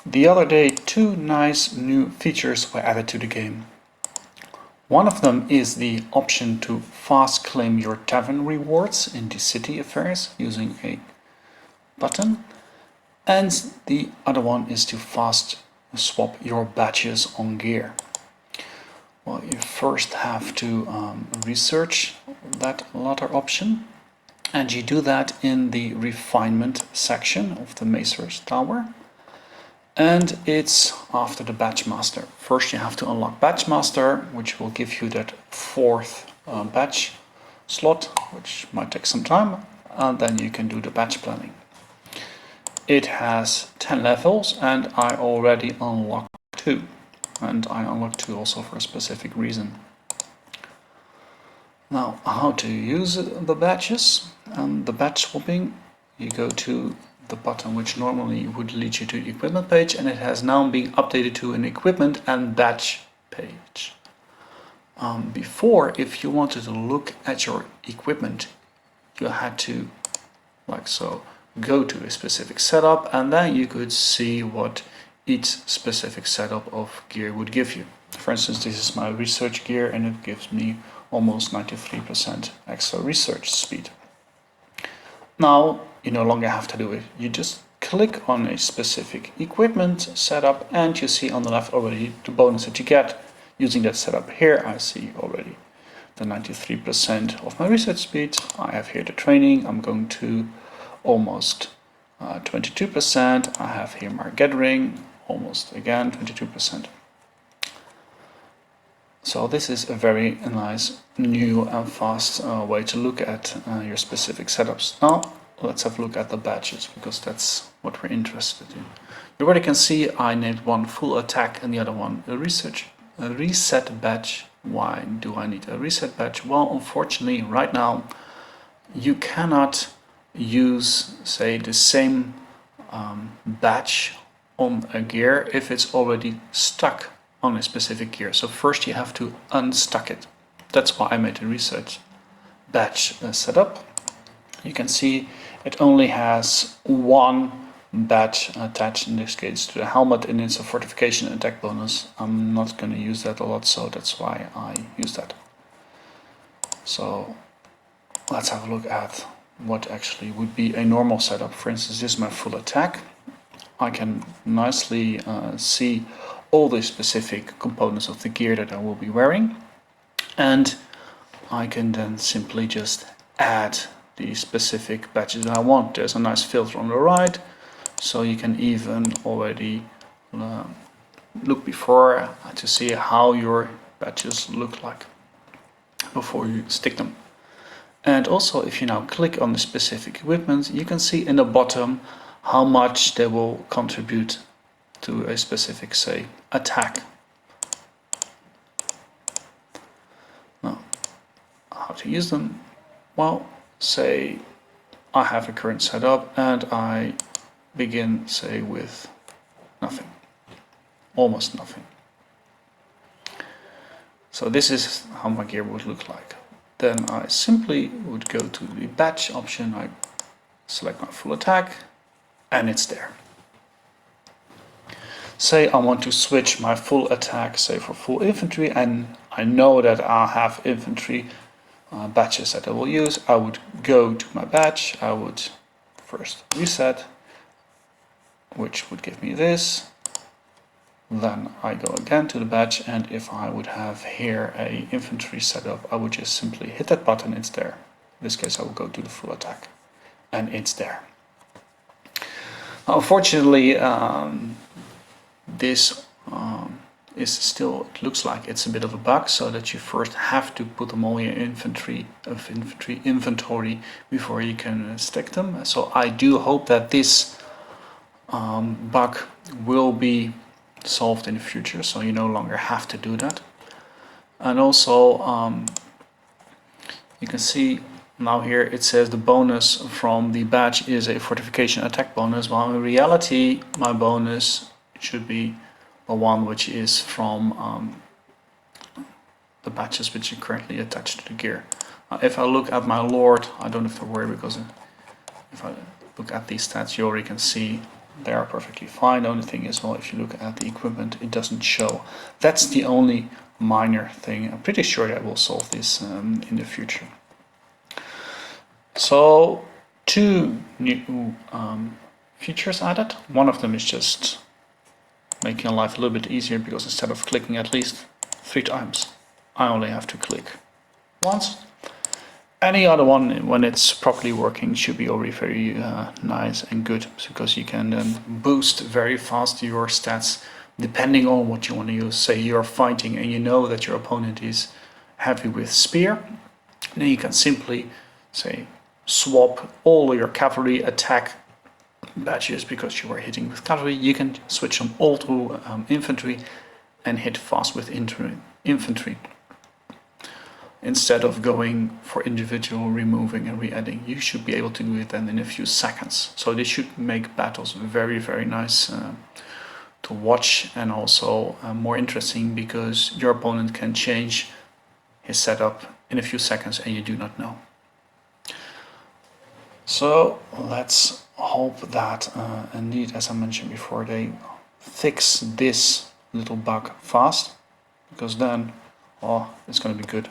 The other day, two nice new features were added to the game. One of them is the option to fast claim your Tavern rewards in the city affairs using a button, and the other one is to fast swap your badges on gear. Well, you first have to research that latter option, and you do that in the refinement section of the Macer's Tower, and it's after the Badge Master. First you have to unlock Badge Master, which will give you that fourth badge slot, which might take some time, and then you can do the badge planning. It has 10 levels, and I already unlocked 2. And I unlocked 2 also for a specific reason. Now, how to use the badges and the badge swapping? You go to the button which normally would lead you to the equipment page, and it has now been updated to an equipment and badge page. Before, if you wanted to look at your equipment, you had to, like so, go to a specific setup, and then you could see what each specific setup of gear would give you. For instance, this is my research gear, and it gives me almost 93% extra research speed. Now you no longer have to do it. You just click on a specific equipment setup, and you see on the left already the bonus that you get using that setup. Here I see already the 93% of my research speed. I have here the training. I'm going to almost 22%. I have here my gathering, almost again 22%. So this is a very nice, new and fast way to look at your specific setups. Now let's have a look at the badges, because that's what we're interested in. You already can see I named one full attack and the other one a reset badge. Why do I need a reset badge? Well, unfortunately right now you cannot use, say, the same badge on a gear if it's already stuck on a specific gear. So first you have to unstuck it. That's why I made a research badge setup. You can see it only has one badge attached, in this case to the helmet, and it's a fortification attack bonus. I'm not going to use that a lot, so that's why I use that. So let's have a look at what actually would be a normal setup. For instance, this is my full attack. I can nicely see all the specific components of the gear that I will be wearing, and I can then simply just add the specific badges that I want. There's a nice filter on the right, so you can even already look before to see how your badges look like before you stick them. And also, if you now click on the specific equipment, you can see in the bottom how much they will contribute to a specific, say, attack. Now, how to use them? Well, say I have a current setup and I begin, say, with nothing, almost nothing. So this is how my gear would look like. Then I simply would go to the badge option, I select my full attack, and it's there. Say I want to switch my full attack, say, for full infantry, and I know that I have infantry badges that I will use. I would go to my badge, I would first reset, which would give me this. Then I go again to the badge, and if I would have here a infantry setup, I would just simply hit that button, it's there. In this case I will go to the full attack, and it's there. Unfortunately, this is still, it looks like it's a bit of a bug, so that you first have to put them all in your infantry inventory before you can stick them. So I do hope that this bug will be solved in the future, so you no longer have to do that. And also you can see now here it says the bonus from the badge is a fortification attack bonus, while in reality my bonus should be the one which is from the badges which are currently attached to the gear. If I look at my lord, I don't have to worry, because if I look at these stats, you already can see they are perfectly fine. The only thing is, well, if you look at the equipment, it doesn't show. That's the only minor thing. I'm pretty sure that will solve this in the future. So 2 new features added. One of them is just making life a little bit easier, because instead of clicking at least 3 times, I only have to click once. Any other one, when it's properly working, should be already very nice and good, because you can then boost very fast your stats depending on what you want to use. Say you're fighting and you know that your opponent is heavy with spear, then you can simply say swap all your cavalry attack badges, because you are hitting with cavalry. You can switch them all to infantry and hit fast with infantry, instead of going for individual removing and re-adding. You should be able to do it then in a few seconds. So this should make battles very, very nice to watch, and also more interesting, because your opponent can change his setup in a few seconds and you do not know. So let's hope that indeed, as I mentioned before, they fix this little bug fast, because then, oh, it's going to be good.